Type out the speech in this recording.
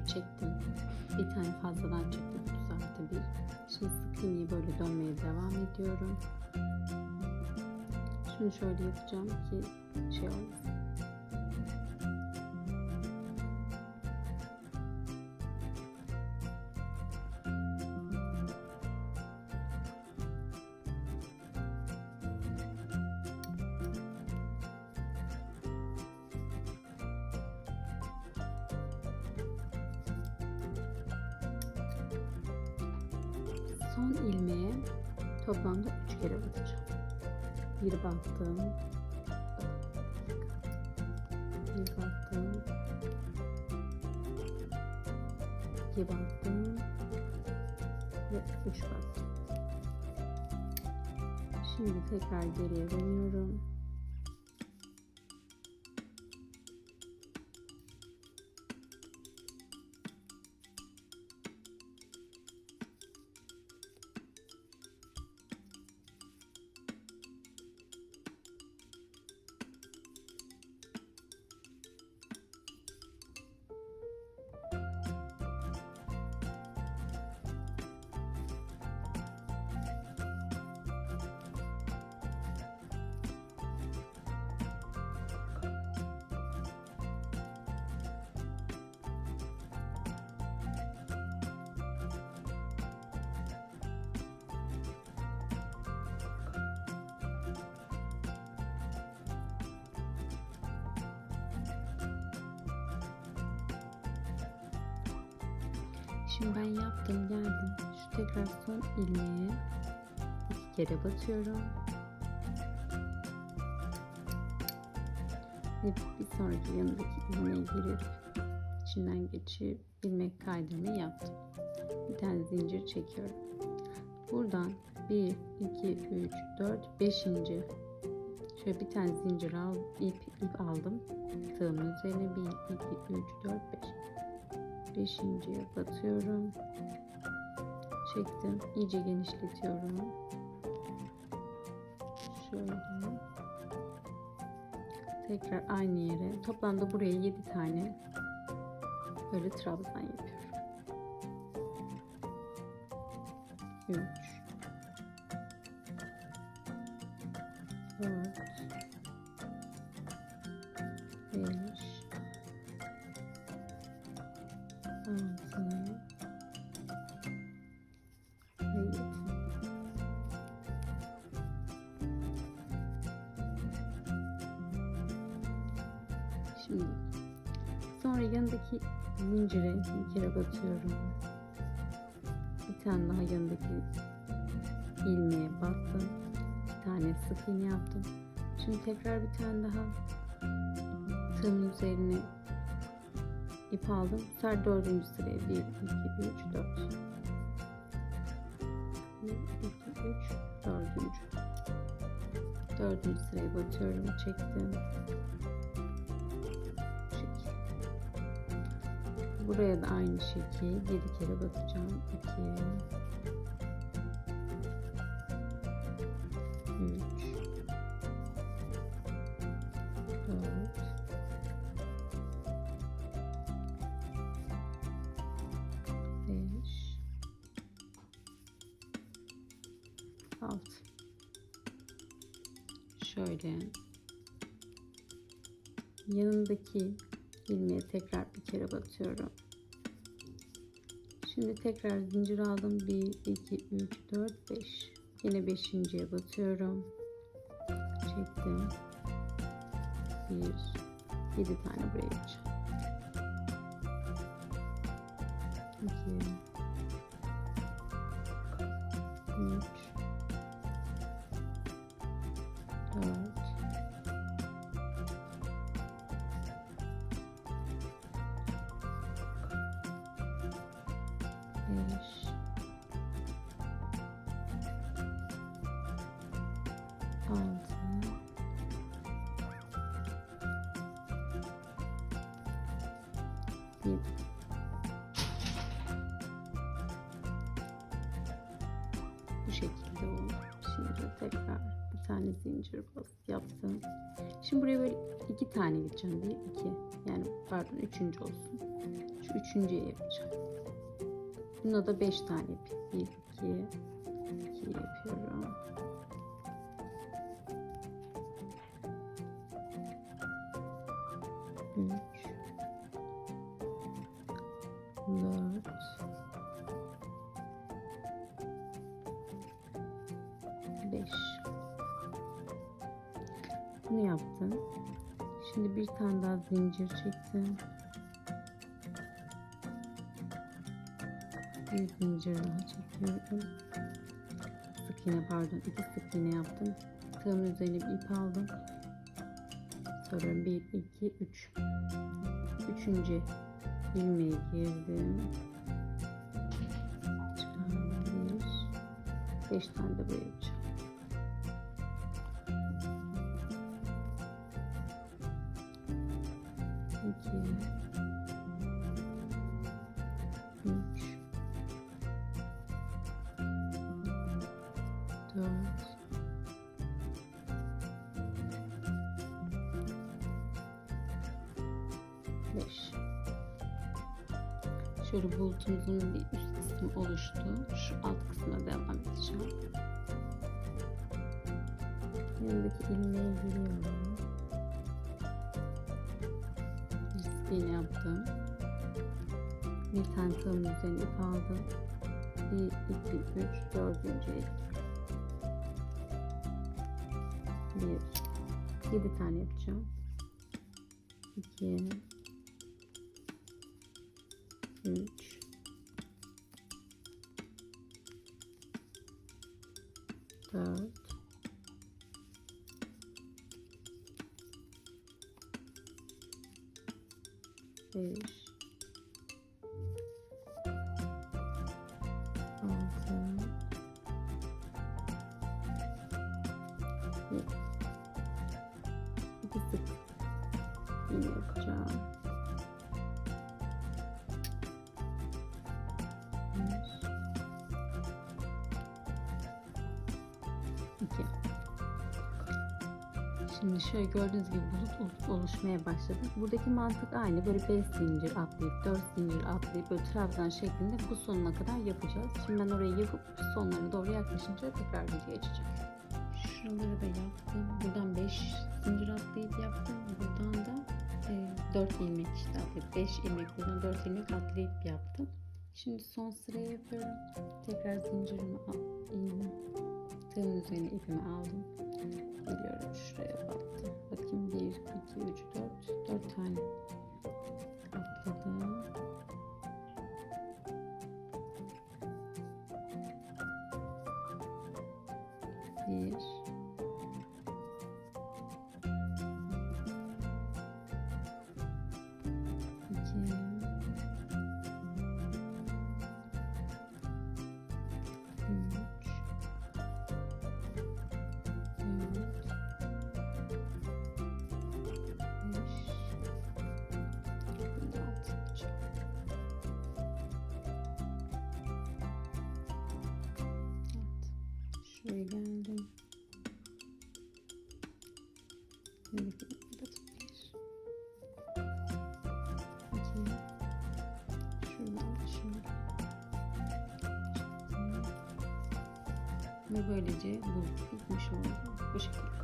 zincir çektim. Bir tane fazladan çektim 30+1. Şimdi sık iğneyi böyle dönmeye devam ediyorum. Şunu şöyle yapacağım ki şey olmasın. Son ilmeğe toplamda 3 kere batacağım. Bir battım, bir battım, iki battım ve 3 battım. Şimdi tekrar geriye dönüyorum. Şimdi ben yaptım, geldim. Şu tekrar son ilmeğe 2 kere batıyorum. Ve bir sonraki yanındaki ilmeğe girip içinden geçip ilmek kaydırmayı yaptım. Bir tane zincir çekiyorum. Buradan 1, 2, 3, 4, 5. Şöyle bir tane zincir ip aldım. Tığımın üzerine 1, 2, 3, 4, 5. 5.'ye batıyorum. Çektim. İyice genişletiyorum. Şöyle. Tekrar aynı yere. Toplamda buraya 7 tane böyle trabzan yapıyorum. 3 4 5 6 ve 7. Şimdi sonra yanındaki zincire bir kere batıyorum. Bir tane daha yanındaki ilmeğe battım. Bir tane sık iğne yaptım. Şimdi tekrar bir tane daha tığımın üzerine ip aldım. Bu sefer 4. sıraya 1, 2, 3, 4. 1, 2, 3, 4. 4. sıraya batıyorum. Çektim. Buraya da aynı şekil 7 kere batacağım. 2 3 4 5 6. Şöyle yanındaki ilmeğe tekrar bir kere batıyorum. Şimdi tekrar zincir aldım. 1, 2, 3, 4, 5. Yine 5.'ye batıyorum. Çektim. 1, 7 tane buraya yapacağım. 2, 3, 4, 5, 6, 7. Bu şekilde oldu. Şimdi tekrar bir tane zincir yaptım. Şimdi buraya böyle 2 tane gideceğim. 1, 2. Yani pardon 3. olsun. Şu üçüncüye yapacağım. Buna da 5 tane ip. 1, 2, 2 yapıyorum. 3, 4, 5. Bunu yaptım. Şimdi bir tane daha zincir çektim. Bir zincir daha çekiyorum. Sık iğne, pardon, 2 sık iğne yaptım. Tığımın üzerine bir ip aldım. Sarıyorum. 1, 2, 3. Üçüncü ilmeğe girdim. Çıkardım. 5 tane de böyle yapacağım. 2, 3, 4, 5. Şöyle bulutumuzun bir üst kısmı oluştu. Şu alt kısmına devam edeceğim. Yanındaki ilmeğe giriyorum. Bir sık iğne yaptım. Bir tane tığımın üzerine ip aldım. 1, 2, 3, 4'üncüye 1, 7 tane yapacağım. 2, 3, 4, 5, 6, 2 sık iğne yapacağım. 2. Şimdi şöyle gördüğünüz gibi bulut oluşmaya başladı. Buradaki mantık aynı. Böyle 5 zincir atlayıp 4 zincir atlayıp böyle trabzan şeklinde bu sonuna kadar yapacağız. Şimdi ben orayı yapıp sonlarına doğru yaklaşınca tekrar videoya açacağım. Şuraları da yaptım. Buradan 5 zincir atlayıp yaptım. Buradan da 4 ilmek işte atlayıp 5 ilmek, buradan 4 ilmek atlayıp yaptım. Şimdi son sırayı yapıyorum. Tekrar zincirimi tığımın üzerine ipimi aldım. Geliyorum şuraya battım. Bakayım 1, 2, 3, 4 tane atladım. Bir, 2, 3, şuraya geldim. Bir, 2, şuradan şöyle. Ve böylece bulut bitmiş oldu. Bu şekilde.